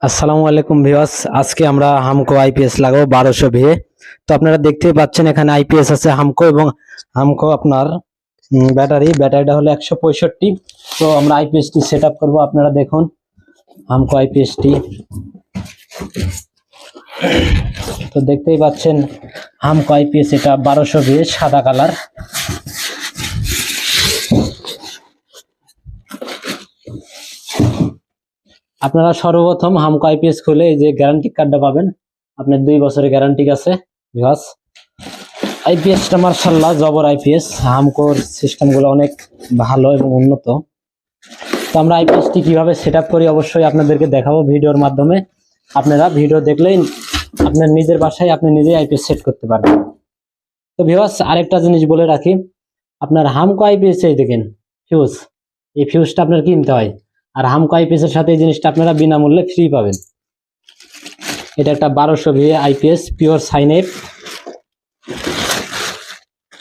আসসালামু আলাইকুম ভিউয়ার্স, আজকে আমরা হামকো আইপিএস লাগাবো 1200 ভিএ। তো আপনারা দেখতেই পাচ্ছেন এখানে আইপিএস আছে হামকো, এবং হামকো আপনার ব্যাটারিটা হলো 165। তো আমরা আইপিএসটি সেট আপ করবো। আপনারা দেখুন হামকো আইপিএসটি, তো দেখতেই পাচ্ছেন হামকো আইপিএস, এটা 1200 ভিএ, সাদা কালার। আপনারা সর্বপ্রথম হামকো আইপিএস খুলে এই যে গ্যারান্টি কার্ডটা পাবেন, আপনার 2 বছরের গ্যারান্টি আছে ভিউয়ার্স। আইপিএসটা মার্শাল্লাহ জবর আইপিএস, হামকোর সিস্টেমগুলো অনেক ভালো এবং উন্নত। তো আমরা আইপিএসটি কিভাবে সেট আপ করি অবশ্যই আপনাদেরকে দেখাবো ভিডিওর মাধ্যমে। আপনারা ভিডিও দেখলেই আপনার নিজের বাসায় আপনি নিজেই আইপিএস সেট করতে পারবেন। তো ভিউয়ার্স, আরেকটা জিনিস বলে রাখি, আপনার হামকো আইপিএস এই দেখেন ফিউজ, এই ফিউজটা আপনার কিনতে হয়, আর হামকো আইপিএস এর সাথে এই জিনিসটা আপনারা বিনামূল্যে ফ্রি পাবেন। এটা একটা 1200 ভিএ আইপিএস পিওর সাইন এফ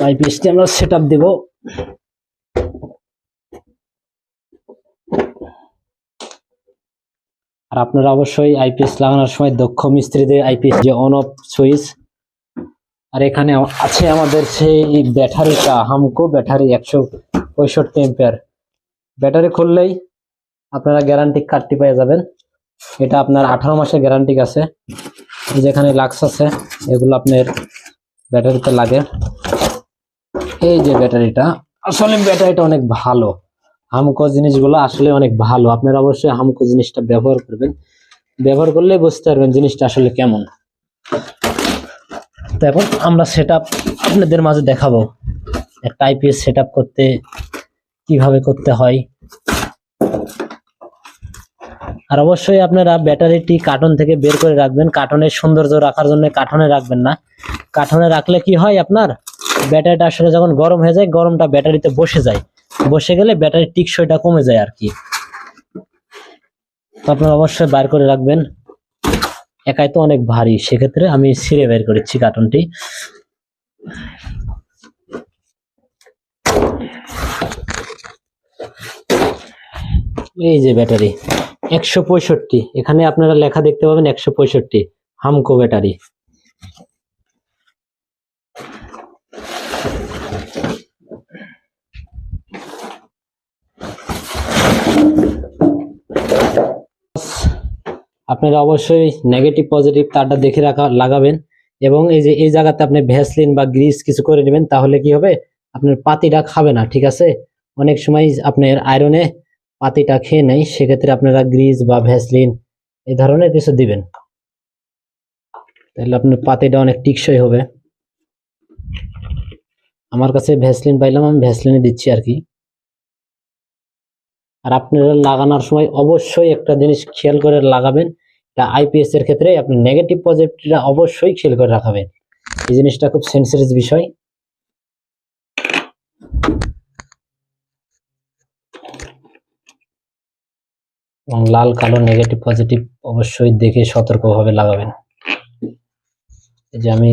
আইপিএসটি আমরা সেট আপ দেবো। আর আপনারা অবশ্যই আইপিএস লাগানোর সময় দক্ষ মিস্ত্রিদের আইপিএস যে অন অফ সুইচ, আর এখানে আছে আমাদের সেই ব্যাটারিটা, হামকো ব্যাটারি 165 এম্পিয়ার। ব্যাটারি খুললেই আপনারা গ্যারান্টি কার্ডটি পেয়ে যাবেন। এটা আপনার 18 মাসের গ্যারান্টি আছে। যেখানে লাক্স আছে এগুলো আপনার ব্যাটারিতে লাগে। এই যে ব্যাটারিটা, আসলে ব্যাটারিটা অনেক ভালো, হামকো জিনিসগুলো আসলে অনেক ভালো। আপনারা অবশ্যই হামকো জিনিসটা ব্যবহার করবেন, ব্যবহার করলে বুঝতে পারবেন জিনিসটা আসলে কেমন। তো এখন আমরা সেট আপ আপনাদের মাঝে দেখাবো, একটা আইপিএস সেট আপ করতে কিভাবে করতে হয়। আর অবশ্যই আপনারা ব্যাটারিটি কার্টন থেকে বের করে রাখবেন। কার্টনের সৌন্দর্য রাখার জন্য কার্টনে রাখবেন না। কার্টনে রাখলে কি হয়, আপনার ব্যাটারিটা আসলে যখন গরম হয়ে যায়, গরমটা ব্যাটারিতে বসে যায়, বসে গেলে ব্যাটারির টিকসইটা কমে যায় আর কি। তো আপনারা অবশ্যই বাইর করে রাখবেন। একাই তো অনেক ভারী, সেক্ষেত্রে আমি ছিঁড়ে বের করেছি কার্টনটি। এই যে ব্যাটারি 165, এখানে আপনারা লেখা দেখতে পাবেন 165 হামকো ব্যাটারি। আপনারা অবশ্যই নেগেটিভ পজিটিভ তারটা দেখে লাগাবেন, এবং এই যে এই জায়গাতে আপনি ভ্যাসলিন বা গ্রিস কিছু করে নেবেন, তাহলে কি হবে, আপনার পাতিটা খাবে না, ঠিক আছে। অনেক সময় আপনার আয়রনে পাতিটা খেয়ে নেয়, সেক্ষেত্রে আপনারা গ্রিস বা ভ্যাসলিন এই ধরনের কিছু দিবেন, তাহলে আপনার পাতিটা অনেক টিকসই হবে। আমার কাছে ভ্যাসলিন পাইলাম, আমি ভ্যাসলিনে দিচ্ছি আর কি। আর আপনারা লাগানোর সময় অবশ্যই একটা জিনিস খেয়াল করে লাগাবেন, এটা আইপিএস এর ক্ষেত্রে আপনি নেগেটিভ পজিটিভটা অবশ্যই খেয়াল করে রাখবেন। এই জিনিসটা খুব সেন্সিটিভ বিষয়। এবং লাল কালো নেগেটিভ পজিটিভ অবশ্যই দেখে সতর্কভাবে লাগাবেন। এই যে আমি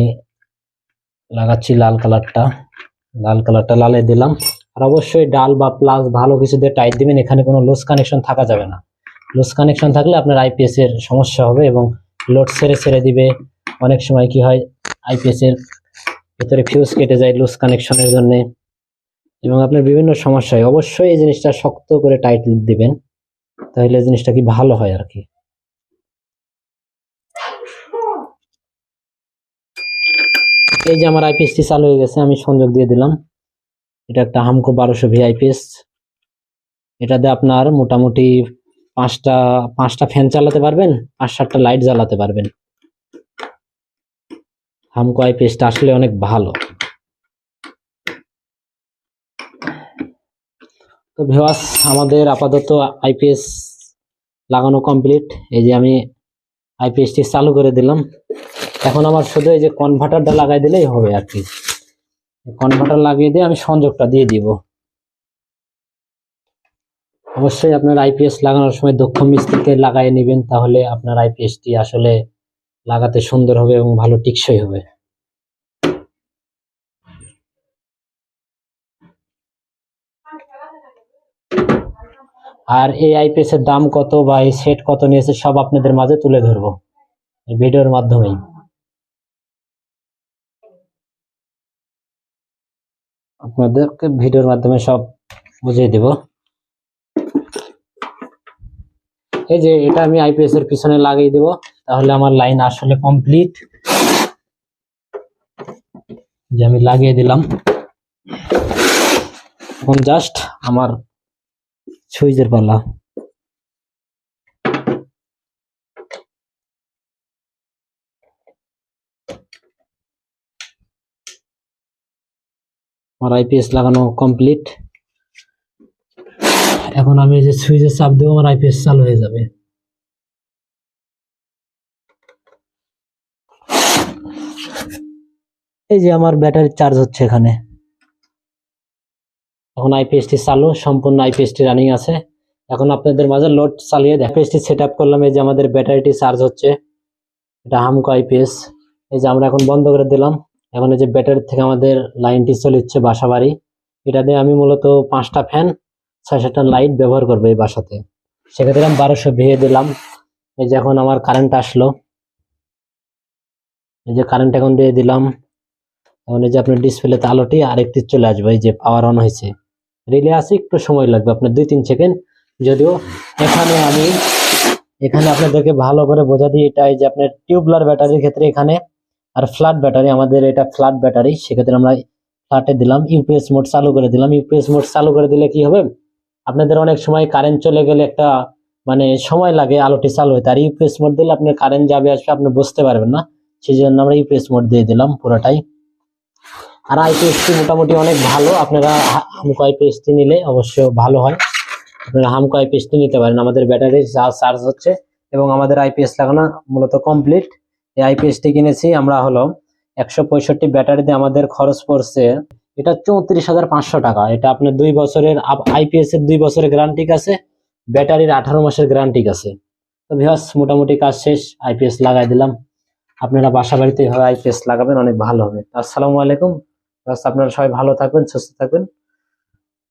লাগাচ্ছি লাল কালারটা লালে দিলাম। আর অবশ্যই ডাল বা প্লাস ভালো কিছু দিয়ে টাইট দিবেন, এখানে কোনো লুজ কানেকশন থাকা যাবে না। লুজ কানেকশন থাকলে আপনার আইপিএস এর সমস্যা হবে এবং লোড ছেড়ে দিবে। অনেক সময় কি হয়, আইপিএস এর ভিতরে ফিউজ কেটে যায় লুজ কানেকশনের জন্য, এবং আপনার বিভিন্ন সমস্যা হয়। অবশ্যই এই জিনিসটা শক্ত করে টাইট দিবেন, তাহলে জিনিসটা কি ভালো হয় আর কি। এই যে আমার আইপিএসটি চালু হয়ে গেছে, আমি সংযোগ দিয়ে দিলাম। এটা একটা হামকো 1200 ভি আইপিএস। এটাতে আপনার মোটামুটি পাঁচটা ফ্যান চালাতে পারবেন, 5-7টা লাইট জ্বালাতে পারবেন। হামকো আইপিএসটা আসলে অনেক ভালো। তো ভিউয়ার্স, আমাদের আপাতত আইপিএস লাগানো কমপ্লিট। এই যে আমি আইপিএসটি চালু করে দিলাম। এখন আমার শুধু এই যে কনভার্টারটা লাগাই দিলেই হবে আর কি। কনভার্টার লাগিয়ে দিয়ে আমি সংযোগটা দিয়ে দিব। অবশ্যই আপনার আইপিএস লাগানোর সময় দক্ষ মিস্ত্রিকে লাগাই নেবেন, তাহলে আপনার আইপিএসটি আসলে লাগাতে সুন্দর হবে এবং ভালো টিকসই হবে। আর এই আইপিএস এর দাম কত বা এই সেট কত নিয়েছে সব আপনাদের মাঝে তুলে ধরবো এই ভিডিওর মাধ্যমেই। আপনাদেরকে ভিডিওর মাধ্যমে সব বুঝিয়ে দিব। এই যে এটা আমি আইপিএস এর পিছনে লাগিয়ে দিব, তাহলে আমার লাইন আসলে কমপ্লিট। যে আমি লাগিয়ে দিলাম, এখন জাস্ট আমার সুইচের পালা। আমার আইপিএস লাগানো কমপ্লিট। এখন আমি যে সুইচে চাপ দেবো আমার আইপিএস চালু হয়ে যাবে। এই যে আমার ব্যাটারি চার্জ হচ্ছে এখানে। এখন আইপিএসটি চালু, সম্পূর্ণ আইপিএসটি রানিং আছে। এখন আপনাদের মাঝে লোড চালিয়ে আইপিএসটি সেট আপ করলাম। এই যে আমাদের ব্যাটারিটি চার্জ হচ্ছে, এটা হামকো আইপিএস। এই যে আমরা এখন বন্ধ করে দিলাম। এখন এই যে ব্যাটারি থেকে আমাদের লাইনটি চলেছে বাসা বাড়ি। এটা দিয়ে আমি মূলত 5টা ফ্যান 6-7টা লাইট ব্যবহার করবো এই বাসাতে। সেক্ষেত্রে আমি 1200 ভিএ দিলাম। এই যে এখন আমার কারেন্ট আসলো, এই যে কারেন্ট এখন দিয়ে দিলাম। এখন এই যে আপনার ডিসপ্লেতে আলোটি আরেকটি চলে আসবে, এই যে পাওয়ার অন হয়েছে। রিলে আছে, একটু সময় লাগবে আপনার 2-3 সেকেন্ড। যদিও এখানে আপনাদেরকে ভালো করে বোঝা দিই, এটা এই যে আপনার টিউবলার ব্যাটারির ক্ষেত্রে এখানে, আর ফ্ল্যাট ব্যাটারি আমাদের এটা ফ্ল্যাট ব্যাটারি, সেক্ষেত্রে আমরা ফ্ল্যাটে দিলাম। ইউপিএস মোড চালু করে দিলাম। ইউপিএস মোড চালু করে দিলে কি হবে, আপনাদের অনেক সময় কারেন্ট চলে গেলে একটা মানে সময় লাগে আলোটি চালু হতে। আর ইউপিএস মোড দিলে আপনার কারেন্ট যাবে আসবে আপনি বুঝতে পারবেন না, সেই জন্য আমরা ইউপিএস মোড দিয়ে দিলাম পুরোটাই। আর আইপিএসটি মোটামুটি অনেক ভালো, আপনারা হামকো আইপিএসটি নিলে অবশ্যই ভালো হয়। আপনারা হামকো আইপিএসটি নিতে পারেন। আমাদের ব্যাটারি চার্জ হচ্ছে এবং আমাদের আইপিএস লাগানো মূলত কমপ্লিট। এই আইপিএসটি কিনেছি আমরা হলো 165 ব্যাটারি দিয়ে, আমাদের খরচ পড়ছে এটা 34,500 টাকা। এটা আপনার 2 বছরের আইপিএস এর 2 বছরের গ্যারান্টি আছে, ব্যাটারির 18 মাসের গ্যারান্টি আছে। তো ভিউয়ার্স মোটামুটি কাজ শেষ, আইপিএস লাগাই দিলাম। আপনারা বাসা বাড়িতে এইভাবে আইপিএস লাগাবেন, অনেক ভালো হবে। আসসালামু আলাইকুম। আপনারা সবাই ভালো থাকবেন, সুস্থ থাকবেন।